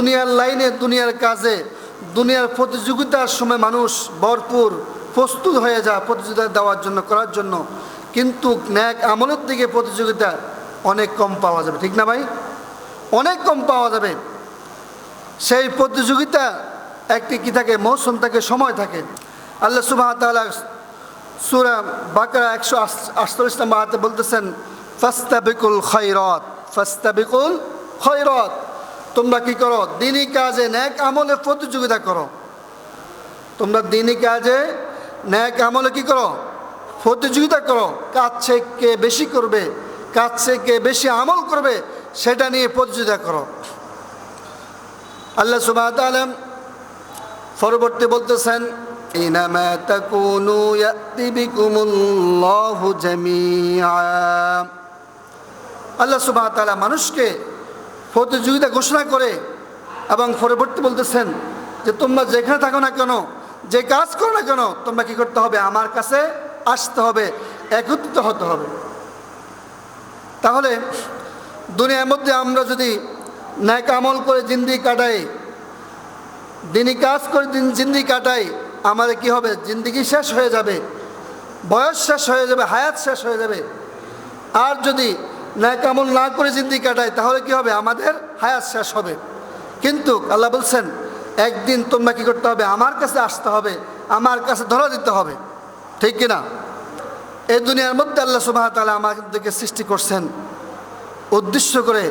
দুনিয়ার লাইনে, দুনিয়ার কাজে, দুনিয়ার প্রতিযোগিতার সময় মানুষ ভরপুর প্রস্তুত হয়ে যায় প্রতিযোগিতা দেওয়ার জন্য, করার জন্য। কিন্তু ন্যাক আমলের দিকে প্রতিযোগিতা অনেক কম পাওয়া যাবে, ঠিক না ভাই? অনেক কম পাওয়া যাবে। সেই প্রতিযোগিতা একটি কি থাকে, মৌসুম থাকে, সময় থাকে। আল্লাহ সুবহানাহু ওয়া তাআলা সূরা বাকারা 148 নম্বর আয়াতে বলতেছেন, ফাস্তাবিকুল খায়রাত, ফাস্তাবিকুল খায়রাত। তোমরা কি করো? দ্বীনি কাজে, ন্যাক আমলে প্রতিযোগিতা করো। তোমরা দ্বীনি কাজে, ন্যাক আমলে কি করো? প্রতিযোগিতা করো। কাজ সে কে বেশি করবে, কাজ সে কে বেশি আমল করবে, সেটা নিয়ে প্রতিযোগিতা করো। আল্লাহ সুবহানাহু ওয়া তাআলা পরবর্তী বলতেছেন, ইনামা তাকুনু ইয়াতি বিকুমুল্লাহু জামিআ। আল্লাহ সুবহানাহু ওয়া তাআলা মানুষকে প্রতিযোগিতা ঘোষণা করে এবং পরবর্তী বলতেছেন যে তোমরা যেখানে থাকো না কেন, যে কাজ করো না কেন, তোমরা কি করতে হবে? আমার কাছে আসতে হবে, একত্রিত হতে হবে। তাহলে দুনিয়ার মধ্যে আমরা যদি ন্যাক আমল করে জিন্দেগি কাটাই, দিনই কাজ করে জিন্দেগি কাটাই, আমাদের কি হবে? জিন্দেগি শেষ হয়ে যাবে, বয়স শেষ হয়ে যাবে, হায়াত শেষ হয়ে যাবে। আর যদি ন্যাক আমল না করে জিন্দেগি কাটাই, তাহলে কি হবে? আমাদের হায়াত শেষ হবে। কিন্তু আল্লাহ বলছেন, একদিন তোমরা কি করতে হবে? আমার কাছে আসতে হবে, আমার কাছে ধরা দিতে হবে, ঠিক কিনা? এই দুনিয়ার মধ্যে আল্লাহ সুবহানাহু ওয়া তাআলা আমাদেরকে সৃষ্টি করছেন উদ্দেশ্য করে,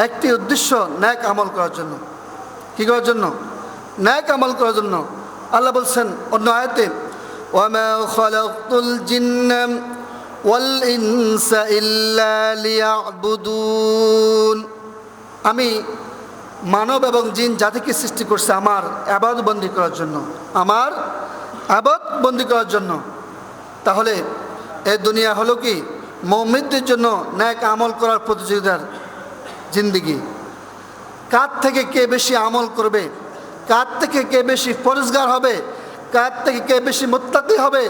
একটি উদ্দেশ্য ন্যাক আমল করার জন্য। কি করার জন্য? ন্যাক আমল করার জন্য। আল্লাহ বলছেন অন্য আয়াতে, ওয়ামা খালাকতুল জিন্না ওয়াল ইনসা ইল্লা লিয়াবুদুন। আমি মানব এবং জিন জাতিকে সৃষ্টি করছে আমার ইবাদত বন্দি করার জন্য, আমার ইবাদত বন্দি করার জন্য। তাহলে এই দুনিয়া হলো কি? মুমিনদের জন্য ন্যাক আমল করার প্রতিযোগিতার জিন্দেগি। কার থেকে কে বেশি আমল করবে, কার থেকে কে বেশি পরেজগার হবে, কার থেকে কে বেশি মুত্তাকি হবে,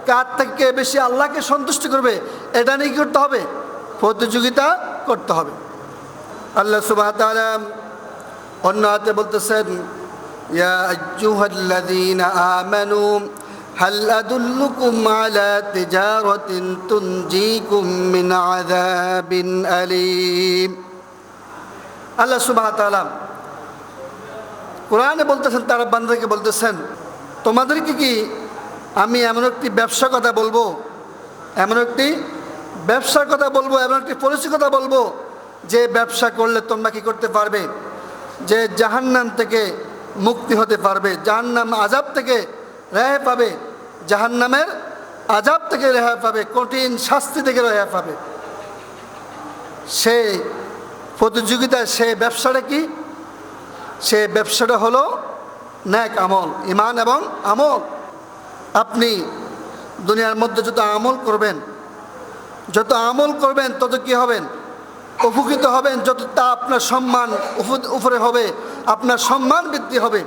কার থেকে কে বেশি আল্লাহকে সন্তুষ্ট করবে, এটা নিয়ে করতে হবে, প্রতিযোগিতা করতে হবে। আল্লাহ সুবহানাহু ওয়া তাআলা অন্য আয়াতে বলতেছেন, ইয়া আইয়ুহাল্লাযীনা আমানু হাল আদুল্লুকুম আলা তিজারাতিন তুনজিকুম মিন আযাবিন আলীম। আল্লাহ সুবহানাহু ওয়া তাআলা কোরআনে বলতেছেন, তারা বান্দাকে বলতেছেন, তোমাদেরকে কি আমি এমন একটি ব্যবসার কথা বলবো, এমন একটি ব্যবসার কথা বলবো, এমন একটি পলিসি কথা বলবো, যে ব্যবসা করলে তোমরা কি করতে পারবে? যে জাহান্নাম থেকে মুক্তি হতে পারবে, জাহান্নাম আযাব থেকে রেহাই পাবে, জাহান্নামের আযাব থেকে রেহাই পাবে, কঠিন শাস্তি থেকে রেহাই পাবে। সেই প্রতিযোগিতায় সে ব্যবসাটা কি? সে ব্যবসাটা হলো ন্যাক আমল, ঈমান এবং আমল। আপনি দুনিয়ার মধ্যে যত আমল করবেন, যত আমল করবেন, তত কি হবেন? উপকৃত হবেন। যত তা আপনার সম্মান উপরে হবে, আপনার সম্মান বৃদ্ধি হবে।